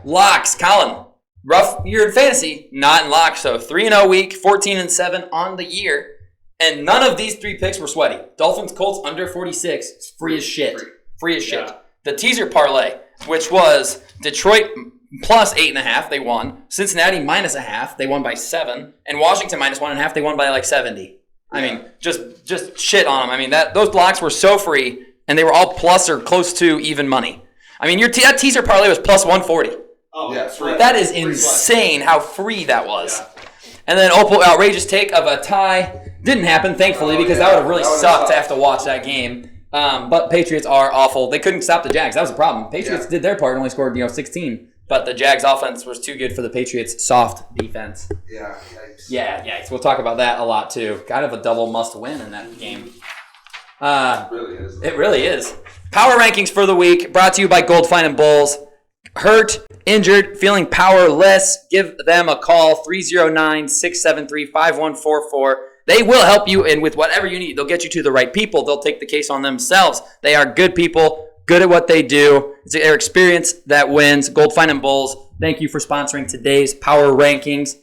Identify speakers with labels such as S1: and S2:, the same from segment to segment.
S1: Locks, Colin. Rough year in fantasy, not in locks. So 3-0 week, 14-7 on the year. And none of these 3 picks were sweaty. Dolphins, Colts under 46. It's free as shit. Free as shit. The teaser parlay, which was Detroit plus 8.5, they won. Cincinnati minus 0.5, they won by 7. And Washington minus 1.5, they won by like 70. I mean, just shit on them. I mean, those locks were so free, and they were all plus or close to even money. I mean, that teaser parlay was plus 140.
S2: Oh, yeah, free.
S1: That is insane how free that was. Yeah. And then Opal outrageous take of a tie. Didn't happen, thankfully, because that would have really sucked to have to watch that game. But Patriots are awful. They couldn't stop the Jags. That was the problem. Patriots did their part and only scored 16. But the Jags offense was too good for the Patriots' soft defense.
S3: Yeah, yikes.
S1: Yeah, yikes. We'll talk about that a lot, too. Kind of a double must-win in that game.
S3: It really is.
S1: It really is. Power rankings for the week, brought to you by Goldfine and Bulls. Hurt, injured, feeling powerless, give them a call, 309-673-5144. They will help you in with whatever you need. They'll get you to the right people. They'll take the case on themselves. They are good people, good at what they do. It's their experience that wins. Goldfine and Bulls, thank you for sponsoring today's Power Rankings.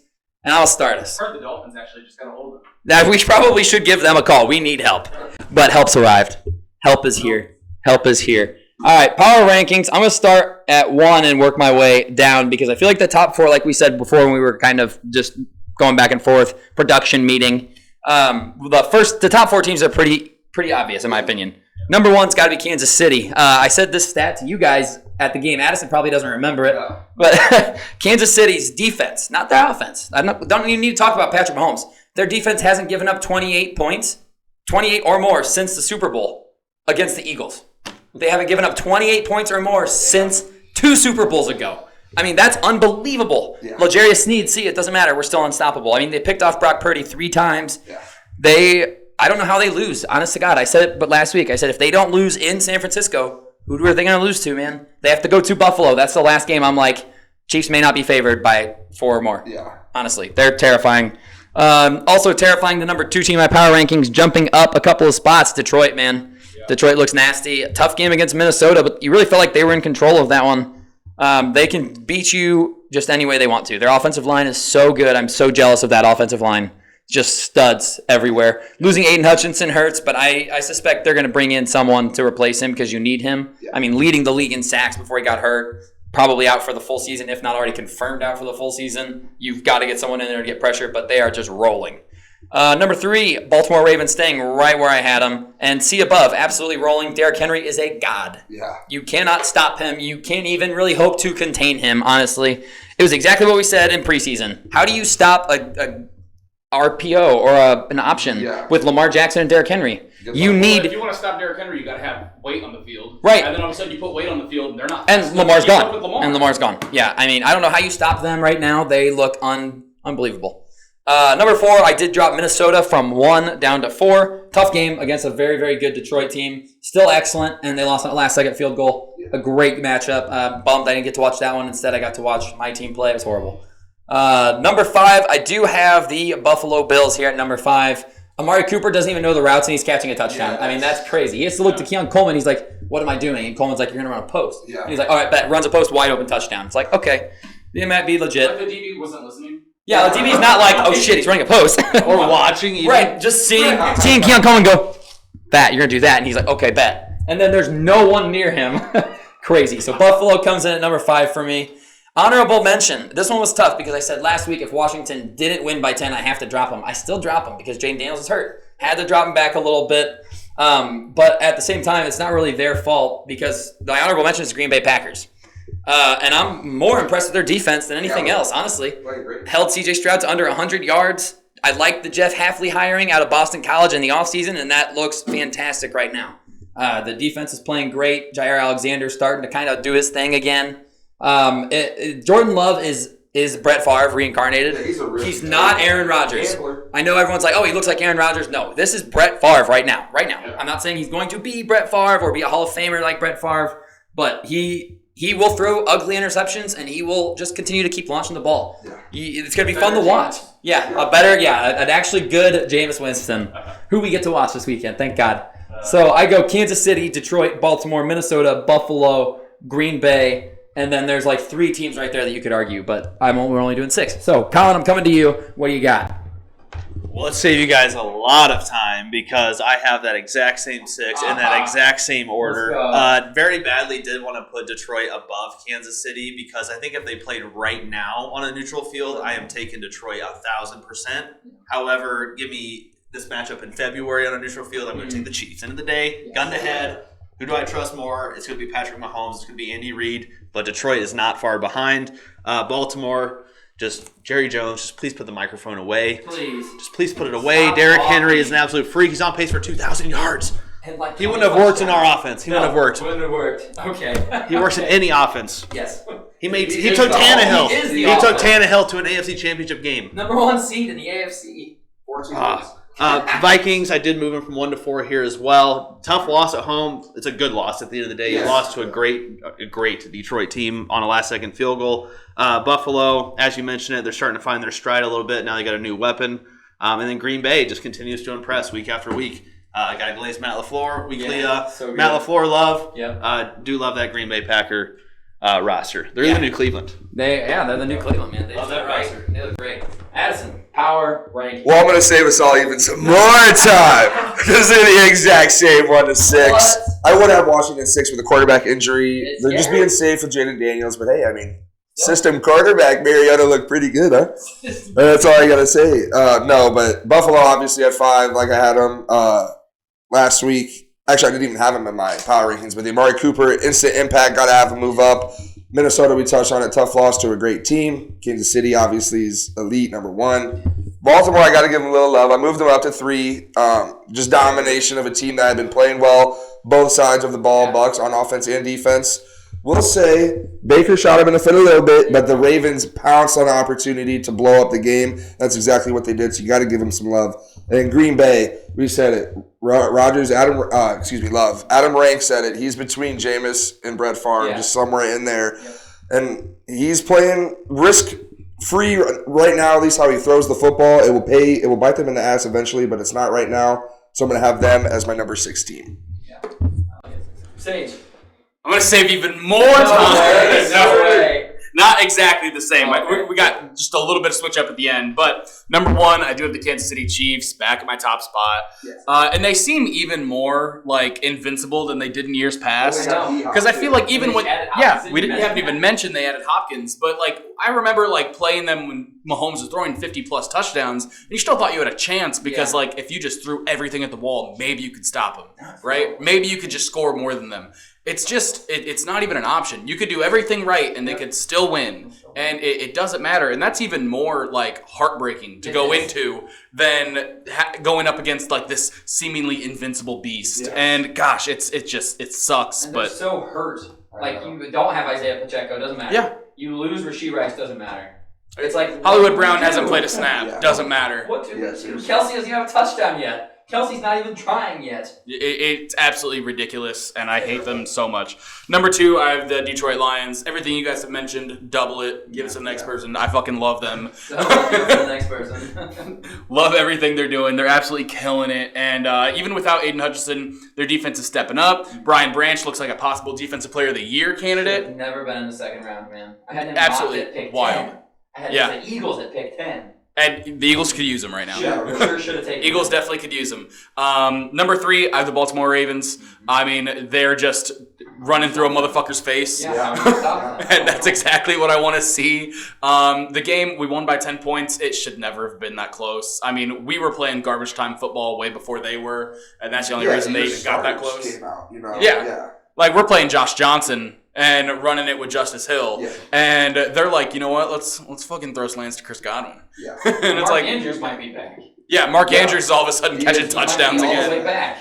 S1: And I'll start us.
S2: I heard the Dolphins actually just got a hold of them.
S1: That we probably should give them a call. We need help. But help's arrived. Help is here. Help is here. All right, power rankings. I'm going to start at 1 and work my way down because I feel like the top 4, like we said before when we were kind of just going back and forth, production meeting. The top 4 teams are pretty obvious in my opinion. Number 1's got to be Kansas City. I said this stat to you guys at the game. Addison probably doesn't remember it, but Kansas City's defense, not their offense. Don't even need to talk about Patrick Mahomes. Their defense hasn't given up 28 points, 28 or more since the Super Bowl against the Eagles. They haven't given up 28 points or more since 2 Super Bowls ago. I mean, that's unbelievable. Yeah. L'Jarius Sneed, it doesn't matter. We're still unstoppable. I mean, they picked off Brock Purdy 3 times. Yeah. I don't know how they lose. Honest to God, I said it but last week. I said if they don't lose in San Francisco, who are they going to lose to, man? They have to go to Buffalo. That's the last game. I'm like, Chiefs may not be favored by 4 or more. Yeah. Honestly, they're terrifying. Also terrifying, the number 2 team in my power rankings, jumping up a couple of spots, Detroit, man. Detroit looks nasty. Tough game against Minnesota, but you really felt like they were in control of that one. They can beat you just any way they want to. Their offensive line is so good. I'm so jealous of that offensive line. Just studs everywhere. Losing Aiden Hutchinson hurts, but I suspect they're going to bring in someone to replace him because you need him. Yeah. I mean, leading the league in sacks before he got hurt. Probably out for the full season, if not already confirmed out for the full season. You've got to get someone in there to get pressure, but they are just rolling. Number 3, Baltimore Ravens staying right where I had them. And see above, absolutely rolling. Derrick Henry is a god. Yeah. You cannot stop him. You can't even really hope to contain him, honestly. It was exactly what we said in preseason. How do you stop a RPO or an option with Lamar Jackson and Derrick Henry?
S2: If you want to stop Derrick Henry, you got to have weight on the field.
S1: Right.
S2: And then all of a sudden you put weight on the field and they're not.
S1: And Lamar's gone. Yeah, I mean, I don't know how you stop them right now. They look unbelievable. Number 4, I did drop Minnesota from 1 down to 4. Tough game against a very, very good Detroit team. Still excellent, and they lost on a last-second field goal. A great matchup. Bummed I didn't get to watch that one. Instead, I got to watch my team play. It was horrible. Number 5, I do have the Buffalo Bills here at number 5. Amari Cooper doesn't even know the routes, and he's catching a touchdown. Yeah, I mean, that's crazy. He has to look to Keon Coleman. He's like, what am I doing? And Coleman's like, you're going to run a post. Yeah. And he's like, all right, bet. Runs a post, wide open touchdown. It's like, okay. It might be legit.
S2: Like the DB wasn't listening?
S1: Yeah, the DB's not like, oh shit, he's running a post.
S4: Or watching even.
S1: Right, just seeing Keon Coleman go, bet, you're going to do that. And he's like, okay, bet. And then there's no one near him. Crazy. So Buffalo comes in at number 5 for me. Honorable mention. This one was tough because I said last week if Washington didn't win by 10, I have to drop him. I still drop him because Jaden Daniels is hurt. Had to drop him back a little bit. But at the same time, it's not really their fault because the honorable mention is Green Bay Packers. And I'm more impressed with their defense than anything else, honestly. Held C.J. Stroud to under 100 yards. I like the Jeff Hafley hiring out of Boston College in the offseason, and that looks fantastic right now. The defense is playing great. Jair Alexander's starting to kind of do his thing again. Jordan Love is Brett Favre reincarnated. Yeah, he's not Aaron Rodgers. I know everyone's like, oh, he looks like Aaron Rodgers. No, this is Brett Favre right now. Yeah. I'm not saying he's going to be Brett Favre or be a Hall of Famer like Brett Favre, but he will throw ugly interceptions and he will just continue to keep launching the ball. Yeah. It's going to be fun to watch. An actually good Jameis Winston, who we get to watch this weekend. Thank God. So I go Kansas City, Detroit, Baltimore, Minnesota, Buffalo, Green Bay, And then there's like 3 teams right there that you could argue, but we're only doing 6. So, Colin, I'm coming to you. What do you got?
S4: Well, let's save you guys a lot of time because I have that exact same 6 in that exact same order. Very badly did want to put Detroit above Kansas City because I think if they played right now on a neutral field, I am taking Detroit 1,000%. However, give me this matchup in February on a neutral field, I'm going to take the Chiefs. End of the day, gun to head. Who do I trust more? It's going to be Patrick Mahomes. It's going to be Andy Reid. But Detroit is not far behind. Baltimore, just Jerry Jones, just please put the microphone away. Please put it away.
S1: Stop
S4: Derrick
S1: talking.
S4: Henry is an absolute freak. He's on pace for 2,000 yards.
S1: And like
S4: He wouldn't have worked in our offense. He wouldn't have worked.
S1: Wouldn't have worked. Okay.
S4: He works in any offense.
S1: Yes.
S4: He
S1: is
S4: took
S1: the-
S4: Tannehill.
S1: he is the
S4: He took
S1: offense.
S4: Tannehill to an AFC Championship game.
S1: Number 1 seed in the AFC.
S3: 14
S4: Ah. Vikings, I did move him from 1 to 4 here as well. Tough loss at home. It's a good loss at the end of the day. You lost to a great Detroit team on a last-second field goal. Buffalo, as you mentioned it, they're starting to find their stride a little bit. Now they got a new weapon. And then Green Bay just continues to impress week after week. Got to glaze Matt LaFleur. Weekly
S1: so good.
S4: Matt LaFleur love.
S1: Yep.
S4: Do love that Green Bay Packer roster. They're the new Cleveland.
S1: They're the new Cleveland, man. They
S4: Love
S1: look
S4: that
S1: great.
S4: roster.
S1: They look great. Addison, power ranking.
S5: Well, I'm going to save us all even some more time because they're the exact same 1 to 6.
S1: What?
S5: I would have Washington 6 with a quarterback injury.
S1: It's
S5: They're just
S1: scary.
S5: being safe with Jaden Daniels, but hey, I mean, system quarterback Mariota looked pretty good, huh? That's all I got to say. No, but Buffalo obviously at 5, like I had them last week. Actually, I didn't even have him in my power rankings, but the Amari Cooper instant impact, got to have him move up. Minnesota, we touched on it, tough loss to a great team. Kansas City, obviously, is elite, number 1. Baltimore, I got to give them a little love. I moved them up to 3. Just domination of a team that had been playing well, both sides of the ball, Bucks on offense and defense. We'll say Baker shot him in the foot a little bit, but the Ravens pounced on the opportunity to blow up the game. That's exactly what they did, so you got to give them some love. And Green Bay, we said it. Love. Adam Rank said it. He's between Jameis and Brett Favre, just somewhere in there. Yep. And he's playing risk-free right now, at least how he throws the football. It will pay. It will bite them in the ass eventually, but it's not right now. So I'm going to have them as my number 16.
S1: Yeah. Sage.
S2: I'm going to save even more time.
S1: No way.
S2: Not exactly the same.
S1: Okay.
S2: We got just a little bit of switch up at the end. But number 1, I do have the Kansas City Chiefs back at my top spot.
S1: Yes.
S2: And they seem even more like invincible than they did in years past. Because I feel like even when we haven't even mentioned they added Hopkins, but like I remember like playing them when Mahomes was throwing 50+ touchdowns, and you still thought you had a chance because like if you just threw everything at the wall, maybe you could stop them, right? Maybe you could just score more than them. It's just it's not even an option. You could do everything right and they could still win, and it doesn't matter. And that's even more like heartbreaking to go into than going up against like this seemingly invincible beast. And gosh, it sucks.
S1: And
S2: But
S1: they're so hurt. Like you don't have Isaiah Pacheco, doesn't matter.
S2: Yeah.
S1: You lose Rashee Rice, doesn't matter. It's like
S2: Hollywood
S1: what
S2: Brown
S1: do?
S2: hasn't played a snap.
S5: Yeah.
S2: Doesn't matter.
S1: What do?
S5: Yeah, seriously.
S1: Kelsey doesn't even have a touchdown yet. Kelsey's not even trying yet.
S2: It's absolutely ridiculous, and I hate them so much. Number 2, I have the Detroit Lions. Everything you guys have mentioned, double it. Give it to the next person. I fucking love them.
S1: So, the next person.
S2: Love everything they're doing. They're absolutely killing it. And even without Aiden Hutchinson, their defense is stepping up. Brian Branch looks like a possible Defensive Player of the Year candidate.
S1: Never been in the second round, man. I had him
S2: Absolutely
S1: mocked at pick
S2: wild.
S1: 10. I had the Eagles at pick 10.
S2: And the Eagles could use him right now.
S1: Sure should have taken
S2: Eagles
S1: him.
S2: definitely could use him. Number 3, I have the Baltimore Ravens. I mean, they're just running through a motherfucker's face.
S1: Yeah, how are you gonna stop that?
S2: And that's exactly what I want to see. The game, we won by 10 points. It should never have been that close. I mean, we were playing garbage time football way before they were, and that's the only reason they even got that close.
S5: Came out, you know?
S2: Yeah. Like, we're playing Josh Johnson and running it with Justice Hill.
S5: Yeah.
S2: And they're like, you know what? Let's fucking throw slants to Chris Godwin.
S5: Yeah.
S2: And it's
S1: Mark
S2: like,
S1: Andrews might be back.
S2: yeah, Mark Andrews is all of a sudden
S5: He
S2: catching
S5: is.
S2: touchdowns
S1: He might be all the way
S2: again.
S1: back.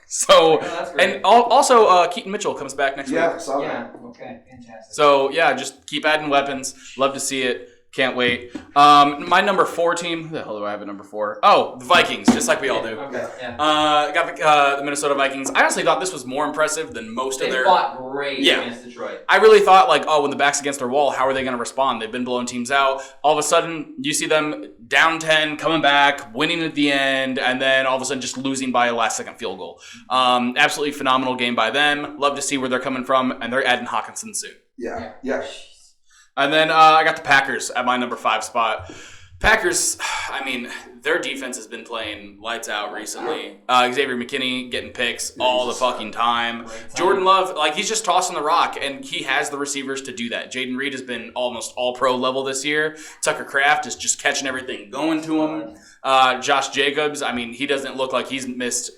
S2: So,
S1: that's great.
S2: and also Keaton Mitchell comes back next week.
S5: Yeah, saw that.
S1: Yeah, okay, fantastic.
S2: So, yeah, just keep adding weapons. Love to see it. Can't wait. My number 4 team. Who the hell do I have at number 4? Oh, the Vikings, just like we all do.
S1: Okay, yeah.
S2: Got the Minnesota Vikings. I honestly thought this was more impressive than most of
S1: They
S2: their.
S1: fought great
S2: Yeah.
S1: against Detroit.
S2: I really thought, like, when the back's against their wall, how are they going to respond? They've been blowing teams out. All of a sudden, you see them down 10, coming back, winning at the end, and then all of a sudden just losing by a last-second field goal. Absolutely phenomenal game by them. Love to see where they're coming from, and they're adding Hawkinson soon.
S5: Yeah.
S2: And then I got the Packers at my number 5 spot. Packers, I mean, their defense has been playing lights out recently. Xavier McKinney getting picks all the fucking time. Jordan Love, like, he's just tossing the rock, and he has the receivers to do that. Jaden Reed has been almost all-pro level this year. Tucker Kraft is just catching everything going to him. Josh Jacobs, I mean, he doesn't look like he's missed,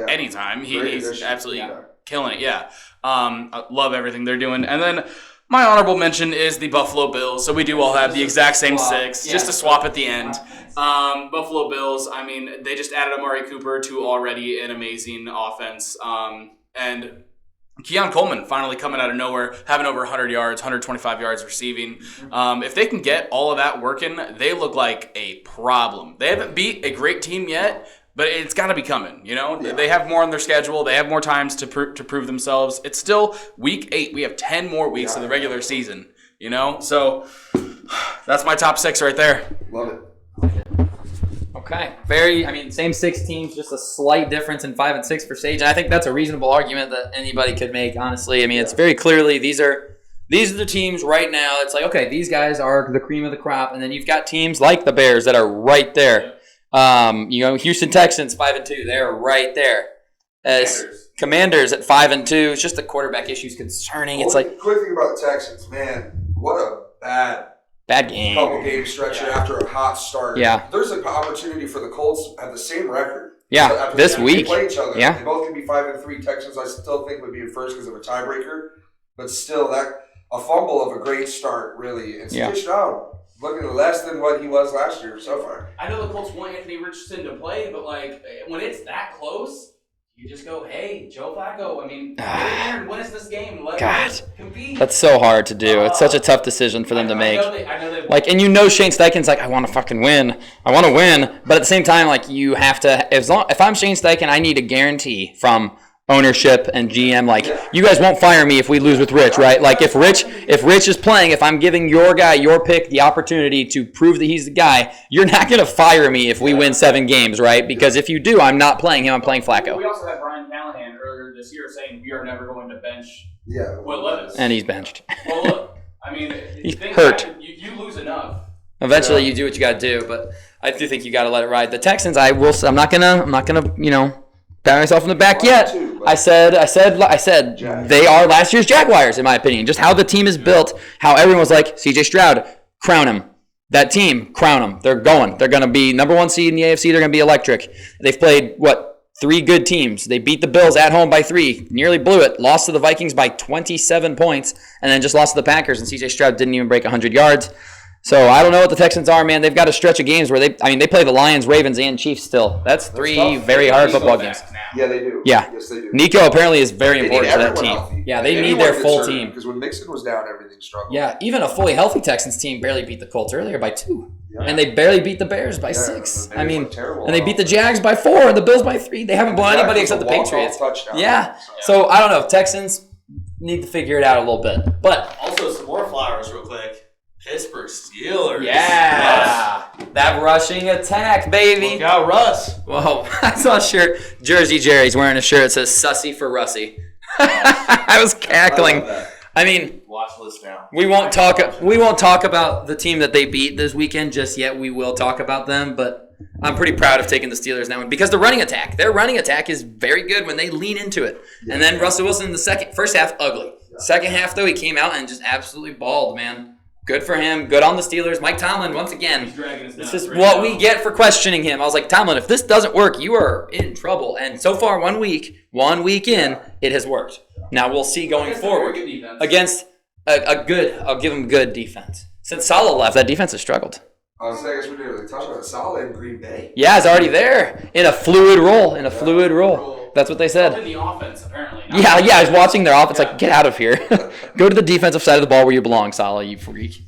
S2: any time. He's absolutely killing it, yeah. I love everything they're doing. And then my honorable mention is the Buffalo Bills. So we do all have the exact same 6, just to swap at the end. Buffalo Bills, I mean, they just added Amari Cooper to already an amazing offense. And Keon Coleman finally coming out of nowhere, having over 100 yards, 125 yards receiving. If they can get all of that working, they look like a problem. They haven't beat a great team yet, but it's got to be coming, you know? Yeah. They have more on their schedule. They have more times to prove themselves. It's still week 8. We have 10 more weeks of the regular season, you know? So that's my top 6 right there.
S5: Love it.
S1: Okay. Same 6 teams, just a slight difference in 5 and 6 for Sage. And I think that's a reasonable argument that anybody could make, honestly. I mean, it's very clearly these are the teams right now. It's like, okay, these guys are the cream of the crop. And then you've got teams like the Bears that are right there. Houston Texans 5-2, they're right there. Commanders at 5-2, it's just the quarterback issues concerning. It's like
S5: quick thing about the Texans, man. What a
S1: bad game.
S5: Couple game stretch after a hot start.
S1: Yeah,
S5: there's an opportunity for the Colts to have the same record.
S1: Yeah, this week.
S5: They play each other.
S1: Yeah,
S5: they both can be 5-3. Texans, I still think would be in first because of a tiebreaker, but still a fumble of a great start, really. And CJ Stroud looking less than what he was last year so far.
S2: I know the Colts want Anthony Richardson to play, but when it's that close, you just go, hey, Joe Flacco, get in there and win us this game. Let us compete.
S1: That's so hard to do. It's such a tough decision for them to make. I know they Shane Steichen's like, I want to fucking win. I want to win. But at the same time, you have to, if I'm Shane Steichen, I need a guarantee from ownership and GM, you guys won't fire me if we lose with Rich, right? If Rich is playing, if I'm giving your guy, your pick, the opportunity to prove that he's the guy, you're not going to fire me if we win 7 games, right? Because if you do, I'm not playing him, I'm playing Flacco.
S2: We also had Brian Callahan earlier this year saying we are never going to bench Will Levis.
S1: And he's benched.
S2: Well, look,
S1: he's hurt.
S2: You lose enough.
S1: Eventually, you do what you got to do, but I do think you got to let it ride. The Texans, I'm not gonna, pat myself in the back yet. I said they are last year's Jaguars, in my opinion. Just how the team is built, how everyone was like, CJ Stroud, crown him. That team, crown them. They're going. They're going to be number 1 seed in the AFC. They're going to be electric. They've played, 3 good teams. They beat the Bills at home by 3, nearly blew it, lost to the Vikings by 27 points, and then just lost to the Packers, and CJ Stroud didn't even break 100 yards. So I don't know what the Texans are, man. They've got a stretch of games where they play the Lions, Ravens, and Chiefs still. That's 3 very hard football games.
S5: Yeah, they do.
S1: Yeah.
S5: Yes, they do.
S1: Nico apparently is very important for that team.
S5: Healthy.
S1: Yeah, they need their full team.
S5: Because when Mixon was down, everything struggled.
S1: Yeah, even a fully healthy Texans team barely beat the Colts earlier by 2. Yeah. And they barely beat the Bears by 6. And they beat the Jags by 4 and the Bills by 3. They haven't blown anybody except the Patriots. Yeah. So I don't know. Texans need to figure it out a little bit. But
S4: also some more flowers real quick. Pittsburgh Steelers.
S1: Yeah. That rushing attack, baby.
S4: Look out, Russ.
S1: Whoa. I saw a shirt. Jersey Jerry's wearing a shirt that says Sussy for Russie. I was cackling.
S4: Watch this now.
S1: We won't talk about the team that they beat this weekend just yet. We will talk about them, but I'm pretty proud of taking the Steelers in that one because their running attack is very good when they lean into it. And then Russell Wilson in the first half, ugly. Second half, though, he came out and just absolutely balled, man. Good for him. Good on the Steelers. Mike Tomlin, once again, this is what we get for questioning him. I was like, Tomlin, if this doesn't work, you are in trouble. And so far, 1 week in, it has worked. Now we'll see going forward against a good, I'll give him good defense. Since Saleh left, that defense has struggled.
S5: I was saying, we're doing talking about Saleh in Green Bay.
S1: Yeah, it's already there in a fluid role. That's what they said.
S2: In the offense, apparently.
S1: Yeah, I was watching their offense. Like, get out of here. Go to the defensive side of the ball where you belong, Saleh, you freak.